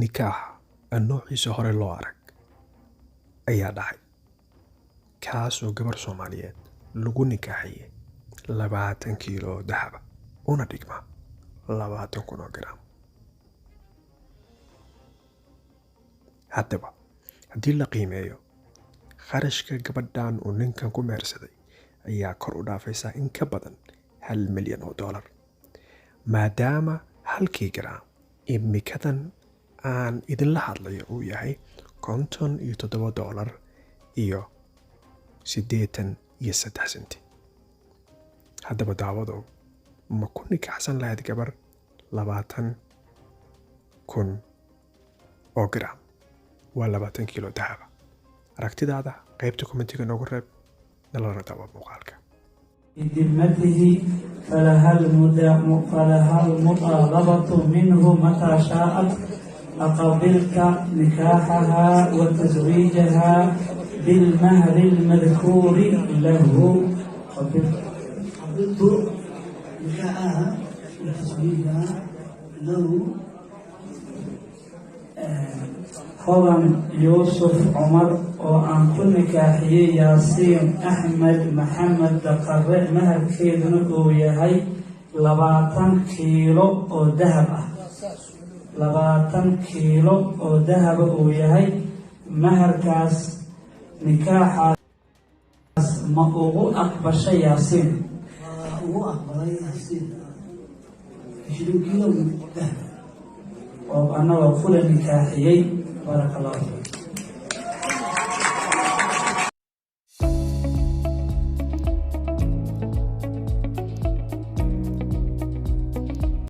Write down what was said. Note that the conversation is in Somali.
nikaaxa aan noociisa hore loo arag ayaa dhacay, kaasoo gabar Soomaaliyeed lagu nikaaxiyey 20 kiilo oo dahab ah una dhigma 20,000 gram. haddaba haddii la qiimeeyo kharashka gabadhan uu ninkan ku mehersaday ayaa kor u dhaafaysa in ka badan $1 milyan, maadaama 1 gram imikadan aan idinla hadlayo uu yahay $57 iyo 83 senti. haddaba daawadow, ma ku nikaaxsan lahayd gabar 20,000 oo gram waa 20 kiilo dahaba? aragtidaada qaybta kommentiga noogu reeb, nalana daawa muuqaalka. بذمته فلها المطالبة منه متى شاءت أقبلت نكاحها وتزويجها بالمهر المذكور له. قبلت نكاحها وتزويجها له. hodan yuusuf cumar oo aan ku nikaaxiyey yaasiin axmed maxamed daqare, maharkeeduna uu yahay 20 kiilo oo dahab ah. 20 kiilo oo dahaba uu yahay maharkaas. nikaaxaas ma ugu aqbashay yaasiin? ugu aqbalay yaasiin 20 kiilo dahab oo anagoo kula nikaaxiyey. بارك الله فيك.